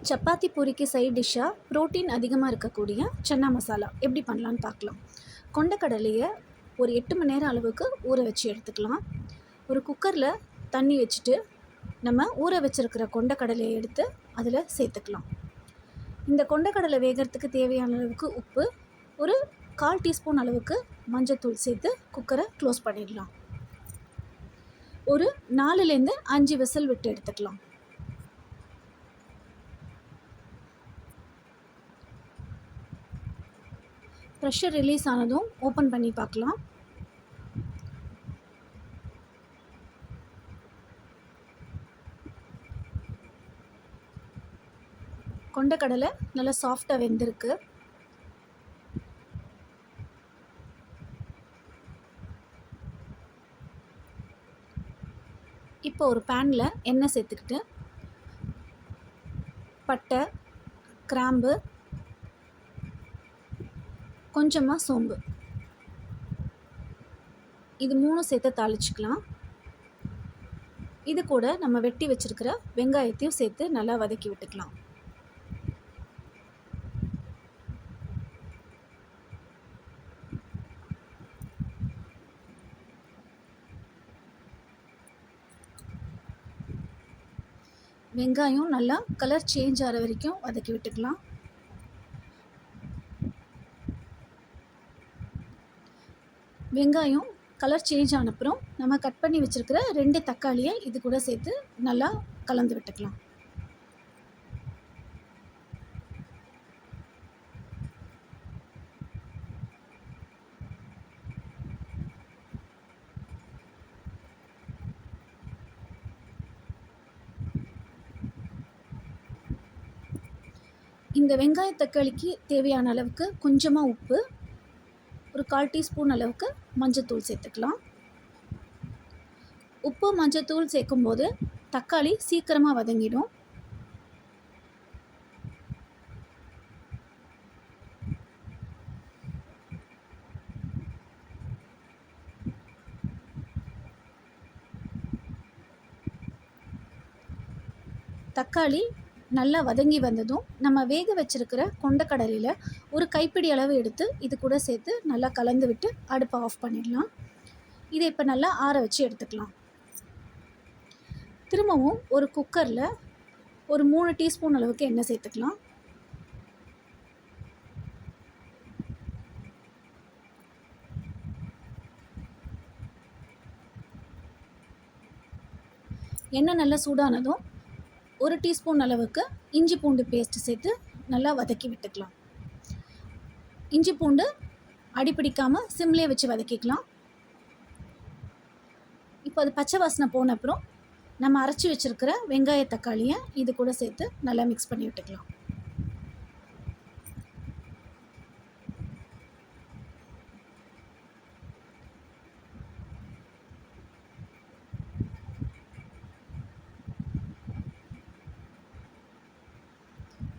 சப்பாத்தி பூரிக்கு சைட் டிஷ்ஷாக ப்ரோட்டீன் அதிகமாக இருக்கக்கூடிய சன்னா மசாலா எப்படி பண்ணலான்னு பார்க்கலாம். கொண்டக்கடலையை ஒரு 8 மணி நேரம் அளவுக்கு ஊற வச்சு எடுத்துக்கலாம். ஒரு குக்கரில் தண்ணி வச்சுட்டு நம்ம ஊற வச்சுருக்கிற கொண்டக்கடலையை எடுத்து அதில் சேர்த்துக்கலாம். இந்த கொண்டக்கடலை வேகிறதுக்கு தேவையான அளவுக்கு உப்பு, ஒரு 1/4 டீஸ்பூன் அளவுக்கு மஞ்சத்தூள் சேர்த்து குக்கரை க்ளோஸ் பண்ணிடலாம். ஒரு 4லேருந்து 5 விசில் விட்டு எடுத்துக்கலாம். ப்ரெஷர் ரிலீஸ் ஆனதும் ஓப்பன் பண்ணி பார்க்கலாம். கொண்டக்கடலை நல்லா சாஃப்டாக வெந்திருக்கு. இப்போ ஒரு பேனில் எண்ணெய் சேர்த்துக்கிட்டு பட்டை, கிராம்பு, கொஞ்சமாக சோம்பு, இது 3 சேர்த்து தாளிச்சுக்கலாம். இது கூட நம்ம வெட்டி வச்சுருக்கிற வெங்காயத்தையும் சேர்த்து நல்லா வதக்கி விட்டுக்கலாம். வெங்காயம் நல்லா கலர் சேஞ்ச் ஆகிற வரைக்கும் வதக்கி விட்டுக்கலாம். வெங்காயம் கலர் சேஞ்ச் ஆனப்புறம் நம்ம கட் பண்ணி வச்சுருக்கிற 2 தக்காளியை இது கூட சேர்த்து நல்லா கலந்து விட்டுக்கலாம். இந்த வெங்காய தக்காளிக்கு தேவையான அளவுக்கு கொஞ்சமாக உப்பு, ஒரு 1/4 டீஸ்பூன் அளவுக்கு மஞ்சத்தூள் சேர்த்துக்கலாம். உப்பு மஞ்சத்தூள் சேர்க்கும்போது தக்காளி சீக்கிரமாக வதங்கிடும். தக்காளி நல்லா வதங்கி வந்ததும் நம்ம வேக வச்சுருக்கிற கொண்டக்கடலையில் ஒரு கைப்பிடி அளவு எடுத்து இது கூட சேர்த்து நல்லா கலந்து விட்டு அடுப்பை ஆஃப் பண்ணிடலாம். இதை இப்போ நல்லா ஆற வச்சு எடுத்துக்கலாம். திரும்பவும் ஒரு குக்கரில் ஒரு 3 டீஸ்பூன் அளவுக்கு எண்ணெய் சேர்த்துக்கலாம். எண்ணெய் நல்லா சூடானதும் 1 டீஸ்பூன் அளவுக்கு இஞ்சி பூண்டு பேஸ்ட்டு சேர்த்து நல்லா வதக்கி விட்டுக்கலாம். இஞ்சி பூண்டு அடிப்பிடிக்காமல் சிம்லேயே வச்சு வதக்கிக்கலாம். இப்போ அது பச்சை வாசனை போன அப்புறம் நம்ம அரைச்சி வச்சுருக்கிற வெங்காய தக்காளியை இது கூட சேர்த்து நல்லா மிக்ஸ் பண்ணி விட்டுக்கலாம்.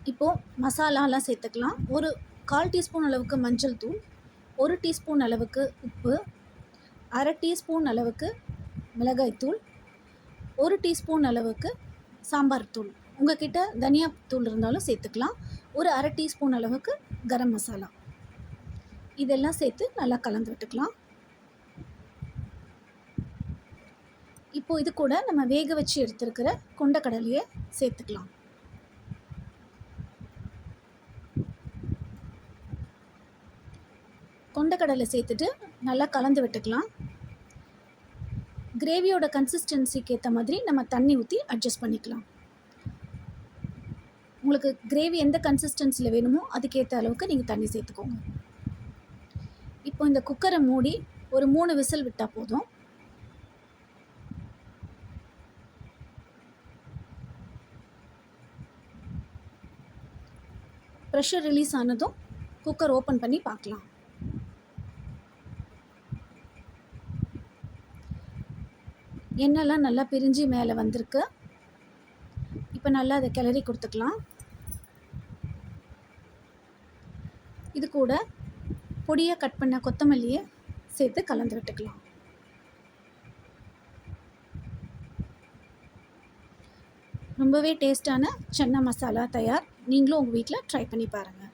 இப்போது மசாலாலாம் சேர்த்துக்கலாம். ஒரு 1/4 டீஸ்பூன் அளவுக்கு மஞ்சள் தூள், 1 டீஸ்பூன் அளவுக்கு உப்பு, 1/2 டீஸ்பூன் அளவுக்கு மிளகாய்த்தூள், 1 டீஸ்பூன் அளவுக்கு சாம்பார் தூள், உங்கள் கிட்ட தனியா தூள் இருந்தாலும் சேர்த்துக்கலாம். ஒரு 1/2 டீஸ்பூன் அளவுக்கு கரம் மசாலா, இதெல்லாம் சேர்த்து நல்லா கலந்து விட்டுக்கலாம். இப்போது இது கூட நம்ம வேக வச்சு எடுத்துருக்கிற கொண்டக்கடலையை சேர்த்துக்கலாம். கொண்டக்கடலை சேர்த்துட்டு நல்லா கலந்து விட்டுக்கலாம். கிரேவியோட கன்சிஸ்டன்சிக்கு ஏற்ற மாதிரி நம்ம தண்ணி ஊற்றி அட்ஜஸ்ட் பண்ணிக்கலாம். உங்களுக்கு கிரேவி எந்த கன்சிஸ்டன்சியில் வேணுமோ அதுக்கேற்ற அளவுக்கு நீங்கள் தண்ணி சேர்த்துக்கோங்க. இப்போ இந்த குக்கரை மூடி ஒரு 3 விசில் விட்டால் போதும். ப்ரெஷர் ரிலீஸ் ஆனதும் குக்கர் ஓப்பன் பண்ணி பார்க்கலாம். எண்ணெய்லாம் நல்லா பிரிஞ்சு மேலே வந்திருக்கு. இப்போ நல்லா அதை கிளறி கொடுத்துக்கலாம். இது கூட பொடியாக கட் பண்ண கொத்தமல்லியை சேர்த்து கலந்து விட்டுக்கலாம். ரொம்பவே டேஸ்ட்டான சன்னா மசாலா தயார். நீங்களும் உங்கள் வீட்டில் ட்ரை பண்ணி பாருங்கள்.